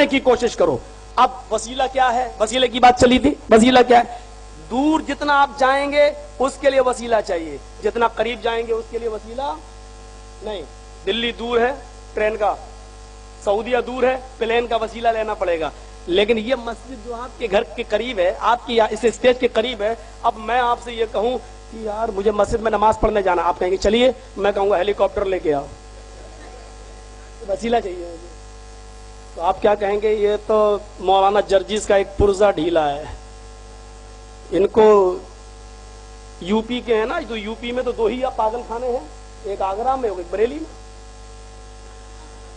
پہنچنے کی کوشش کرو. اب وسیلہ کیا ہے؟ وسیلے کی بات چلی تھی. وسیلہ کیا ہے؟ دور جتنا آپ جائیں گے اس کے لیے وسیلہ چاہیے, جتنا قریب جائیں گے اس کے لیے وسیلہ نہیں. دلی دور ہے ٹرین کا, سعودیہ دور ہے پلین کا, وسیلہ لینا پڑے گا. لیکن یہ مسجد جو آپ کے گھر کے قریب ہے, آپ کی اس اسٹیج کے قریب ہے, اب میں آپ سے یہ کہوں کہ یار مجھے مسجد میں نماز پڑھنے جانا, آپ کہیں گے چلیے, میں کہوں گا ہیلی کاپٹر لے کے آؤ, وسیلہ چاہیے. تو آپ کیا کہیں گے؟ یہ تو مولانا جرجیز کا ایک پرزہ ڈھیلا ہے, ان کو یو پی کے ہیں نا, تو یو پی میں تو دو ہی پاگل خانے ہیں, ایک آگرہ میں ایک بریلی میں.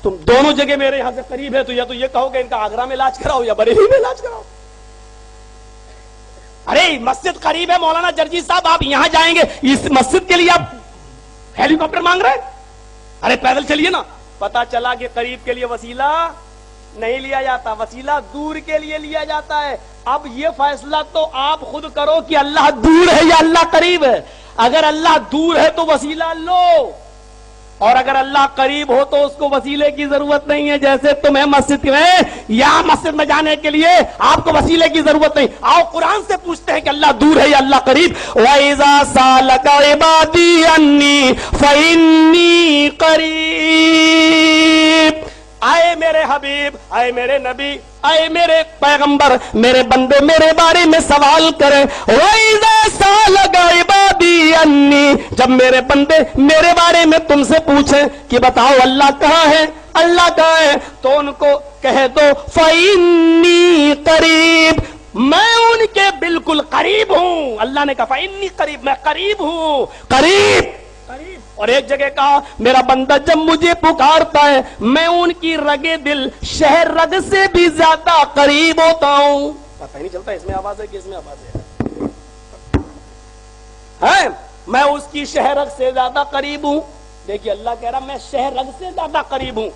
تم دونوں جگہ میرے یہاں سے قریب ہے, تو یا تو یہ کہو کہ ان کا آگرہ میں علاج کراؤ یا بریلی میں علاج کراؤ. ارے مسجد قریب ہے مولانا جرجیز صاحب, آپ یہاں جائیں گے, اس مسجد کے لیے آپ ہیلی کاپٹر مانگ رہے ہیں؟ ارے پیدل چلیے نا. پتا چلا کہ قریب کے لیے وسیلہ نہیں لیا جاتا, وسیلہ دور کے لیے لیا جاتا ہے. اب یہ فیصلہ تو آپ خود کرو کہ اللہ دور ہے یا اللہ قریب ہے. اگر اللہ دور ہے تو وسیلہ لو, اور اگر اللہ قریب ہو تو اس کو وسیلے کی ضرورت نہیں ہے. جیسے تمہیں مسجد میں یا مسجد میں جانے کے لیے آپ کو وسیلے کی ضرورت نہیں. آؤ قرآن سے پوچھتے ہیں کہ اللہ دور ہے یا اللہ قریب. وَإِذَا سَأَلَكَ عِبَادِي عَنِّي فَإِنِّي قَرِيبٌ. آئے میرے حبیب, آئے میرے نبی, آئے میرے پیغمبر, میرے بندے میرے بارے میں سوال کریں. وَإِذَا سَأَلَكَ عِبَادِي عَنِّي, جب میرے بندے میرے بارے میں تم سے پوچھیں کہ بتاؤ اللہ کہاں ہے, اللہ کہاں ہے, تو ان کو کہہ دو فَإِنِّي قَرِيب, میں ان کے بالکل قریب ہوں. اللہ نے کہا فَإِنِّي قریب, میں قریب ہوں, قریب قریب. اور ایک جگہ کہا میرا بندہ جب مجھے پکارتا ہے میں ان کی رگے دل شہر رگ سے بھی زیادہ قریب ہوتا ہوں. پتہ ہی نہیں چلتا اس میں آواز ہے کہ اس میں آواز ہے. میں اس کی شہر رگ سے زیادہ قریب ہوں. دیکھیے اللہ کہہ رہا میں شہر رگ سے زیادہ قریب ہوں.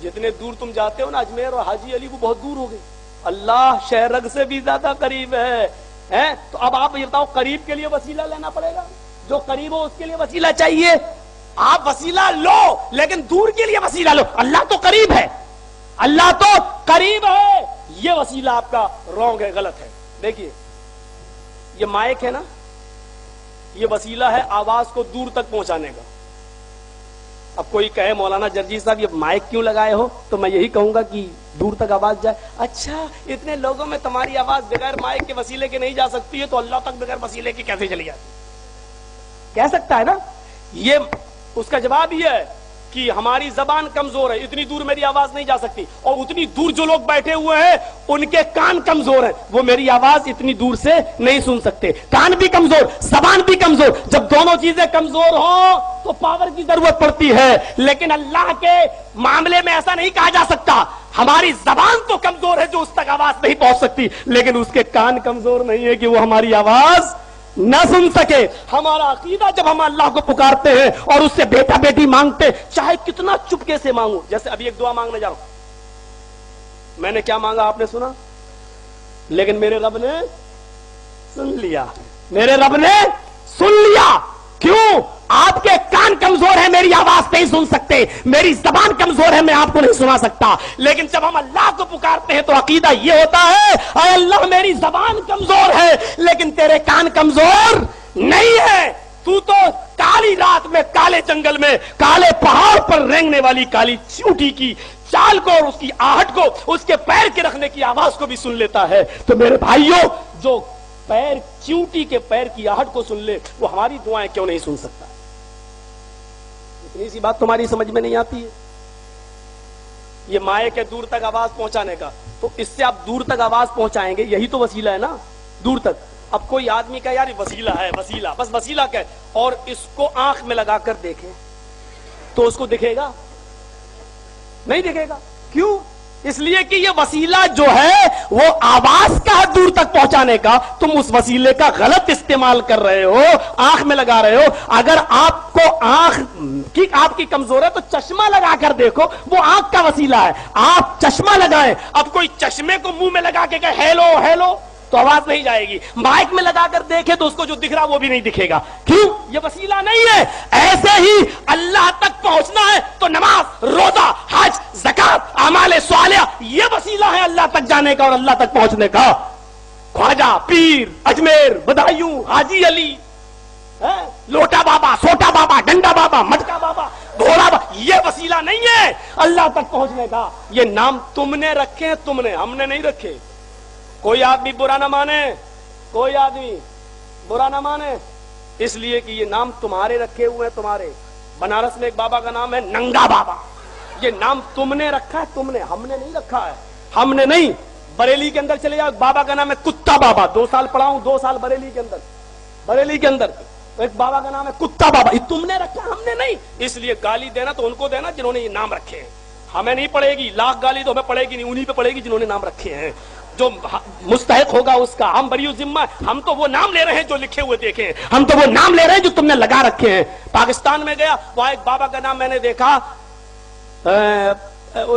جتنے دور تم جاتے ہو نا, اجمیر اور حاجی علی وہ بہت دور ہو گئے, اللہ شہر رگ سے بھی زیادہ قریب ہے. تو اب آپ یہ بتاؤ قریب کے لیے وسیلہ لینا پڑے گا, جو قریب ہو اس کے لیے وسیلہ چاہیے. آپ وسیلہ لو لیکن دور کے لیے وسیلہ لو. اللہ تو قریب ہے, اللہ تو قریب ہے. یہ وسیلہ آپ کا رونگ ہے, غلط ہے. دیکھیے یہ مائک ہے نا, یہ وسیلہ ہے آواز کو دور تک پہنچانے کا. اب کوئی کہے مولانا جرجیز صاحب یہ مائک کیوں لگائے ہو, تو میں یہی کہوں گا کہ دور تک آواز جائے. اچھا اتنے لوگوں میں تمہاری آواز بغیر مائک کے وسیلے کے نہیں جا سکتی ہے, تو اللہ تک بغیر وسیلے کے کیسے چلی جاتی؟ کہہ سکتا ہے نا. یہ اس کا جواب یہ ہے کہ ہماری زبان کمزور ہے, اتنی دور میری آواز نہیں جا سکتی, اور اتنی دور جو لوگ بیٹھے ہوئے ہیں ان کے کان کمزور ہیں, وہ میری آواز اتنی دور سے نہیں سن سکتے. کان بھی کمزور, زبان بھی کمزور. جب دونوں چیزیں کمزور ہوں تو پاور کی ضرورت پڑتی ہے. لیکن اللہ کے معاملے میں ایسا نہیں کہا جا سکتا. ہماری زبان تو کمزور ہے جو اس تک آواز نہیں پہنچ سکتی, لیکن اس کے کان کمزور نہیں ہے کہ وہ ہماری آواز نہ سن سکے. ہمارا عقیدہ جب ہم اللہ کو پکارتے ہیں اور اس سے بیٹا بیٹی مانگتے, چاہے کتنا چپکے سے مانگو. جیسے ابھی ایک دعا مانگنے جا رہا ہوں, میں نے کیا مانگا آپ نے سنا, لیکن میرے رب نے سن لیا, میرے رب نے سن لیا. کیوں؟ آپ کے کان کمزور ہیں, میری آواز نہیں سن سکتے, میری زبان کمزور ہے, میں آپ کو نہیں سنا سکتا. لیکن جب ہم اللہ کو پکارتے ہیں تو عقیدہ یہ ہوتا ہے اے اللہ میری زبان کمزور ہے لیکن تیرے کان کمزور نہیں ہے. تو کالی رات میں, کالے جنگل میں, کالے پہاڑ پر رینگنے والی کالی چیونٹی کی چال کو اور اس کی آہٹ کو, اس کے پیر کے رکھنے کی آواز کو بھی سن لیتا ہے. تو میرے بھائیوں, جو پیر چیونٹی کے پیر کی آہٹ کو سن لے وہ ہماری دعائیں کیوں نہیں سن سکتا؟ اتنی سی بات تمہاری سمجھ میں نہیں آتی ہے. یہ مائک ہے دور تک آواز پہنچانے کا, تو اس سے آپ دور تک آواز پہنچائیں گے, یہی تو وسیلہ ہے نا, دور تک. اب کوئی آدمی کا یار وسیلہ ہے, وسیلہ بس وسیلہ کہ, اور اس کو آنکھ میں لگا کر دیکھیں تو اس کو دکھے گا نہیں دکھے گا. کیوں؟ اس لیے کہ یہ وسیلہ جو ہے وہ آواز کا دور تک پہنچانے کا, تم اس وسیلے کا غلط استعمال کر رہے ہو, آنکھ میں لگا رہے ہو. اگر آپ کو آنکھ کی آپ کی کمزور ہے تو چشمہ لگا کر دیکھو, وہ آنکھ کا وسیلہ ہے, آپ چشمہ لگائیں. اب کوئی چشمے کو منہ میں لگا کے کہے ہیلو ہیلو, تو آواز نہیں جائے گی. مائک میں لگا کر دیکھے تو اس کو جو دکھ رہا وہ بھی نہیں دکھے گا. کیوں؟ یہ وسیلہ نہیں ہے. ایسے ہی اللہ تک پہنچنا ہے تو نماز، روزہ، حج، زکات، اعمال صالحہ یہ وسیلہ ہے اللہ تک جانے کا اور اللہ تک پہنچنے کا. خواجہ، پیر، اجمیر، بدایوں، حاجی علی، لوٹا بابا، سوٹا بابا، ڈنڈا بابا، مٹکا بابا، گھوڑا بابا یہ وسیلہ نہیں ہے اللہ تک پہنچنے کا. یہ نام تم نے رکھے، تم نے، ہم نے نہیں رکھے. کوئی آدمی برا نہ مانے، کوئی آدمی برا نہ مانے، اس لیے کہ یہ نام تمہارے رکھے ہوئے ہیں. تمہارے بنارس میں ایک بابا کا نام ہے ننگا بابا. یہ نام تم نے رکھا ہے، تم نے، ہم نے نہیں رکھا ہے. ہم نے نہیں. بریلی کے اندر چلے جاؤ، بابا کا نام ہے کتا بابا. 2 سال پڑھا ہوں، 2 سال بریلی کے اندر. بریلی کے اندر ایک بابا کا نام ہے کتا بابا. یہ تم نے رکھا، ہم نے نہیں. اس لیے گالی دینا تو ان کو دینا جنہوں نے یہ نام رکھے ہیں. ہمیں نہیں پڑے گی. لاکھ گالی تو ہمیں پڑے گی نہیں، انہی پہ پڑے گی جنہوں نے نام رکھے ہیں. جو مستحق ہوگا اس کا. ہم بری ذمہ. ہم تو وہ نام لے رہے ہیں جو لکھے ہوئے دیکھے ہیں. ہم تو وہ نام لے رہے ہیں جو تم نے لگا رکھے ہیں. پاکستان میں گیا، وہاں ایک بابا کا نام میں نے دیکھا،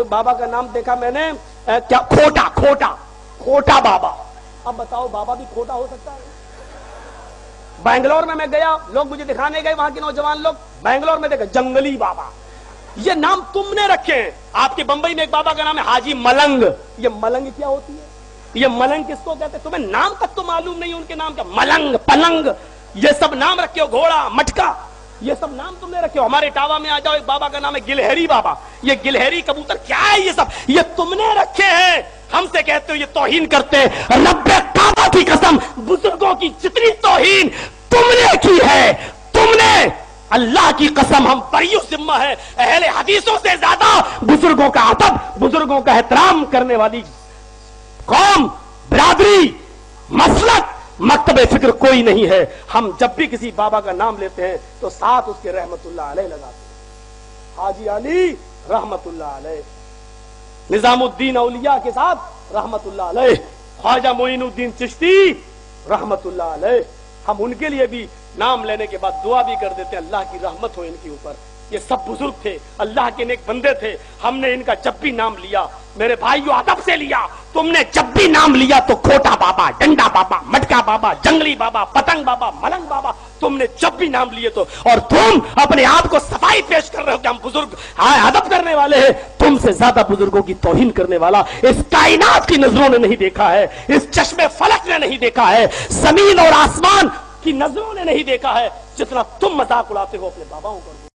بابا کا نام دیکھا میں نے، کیا، کھوٹا. کھوٹا، کھوٹا بابا. اب بتاؤ بابا بھی کھوٹا ہو سکتا ہے؟ بنگلور میں گیا، لوگ مجھے دکھانے گئے، وہاں کے نوجوان لوگ، بنگلور میں دیکھا جنگلی بابا. یہ نام تم نے رکھے ہیں. آپ کے بمبئی میں ایک بابا کا نام ہے حاجی ملنگ. یہ ملنگ کیا ہوتی ہے؟ یہ ملنگ کس کو کہتے ہیں؟ تمہیں نام تک تو معلوم نہیں ان کے نام کا. ملنگ، پلنگ، یہ سب نام رکھے ہو. گھوڑا، مٹکا، یہ سب نام تم نے رکھے ہو. ہمارے اٹاوا میں آ جاؤ، ایک بابا کا نام ہے گلہری بابا. یہ گلہری کبوتر کیا ہے؟ یہ سب یہ تم نے رکھے ہیں. ہم سے کہتے ہو یہ توہین کرتے ہیں. رب کعبہ کی قسم، بزرگوں کی جتنی توہین تم نے کی ہے، تم نے، اللہ کی قسم ہم بری ذمہ ہے. اہل حدیثوں سے زیادہ بزرگوں کا ادب، بزرگوں کا احترام کرنے والی قوم، برادری، مسلک، مکتب فکر کوئی نہیں ہے. ہم جب بھی کسی بابا کا نام لیتے ہیں تو ساتھ اس کے رحمت اللہ علیہ لگاتے ہیں. حاجی علی رحمت اللہ علیہ، نظام الدین اولیاء کے ساتھ رحمت اللہ علیہ، خواجہ معین الدین چشتی رحمت اللہ علیہ. ہم ان کے لیے بھی نام لینے کے بعد دعا بھی کر دیتے ہیں اللہ کی رحمت ہو ان کے اوپر. یہ سب بزرگ تھے، اللہ کے نیک بندے تھے. ہم نے ان کا جب بھی نام لیا، میرے بھائیو ادب سے لیا. تم نے جب بھی نام لیا تو کھوٹا بابا، ڈنڈا بابا، مٹکا بابا، جنگلی بابا، پتنگ بابا، ملنگ بابا، تم نے جب بھی نام لیے تو، اور تم اپنے آپ کو صفائی پیش کر رہے ہو کہ ہم بزرگ ادب کرنے والے ہیں. تم سے زیادہ بزرگوں کی توہین کرنے والا اس کائنات کی نظروں نے نہیں دیکھا ہے، اس چشمے فلک نے نہیں دیکھا ہے، زمین اور آسمان کی نظروں نے نہیں دیکھا ہے جتنا تم مذاق اڑاتے ہو اپنے باباؤں کا.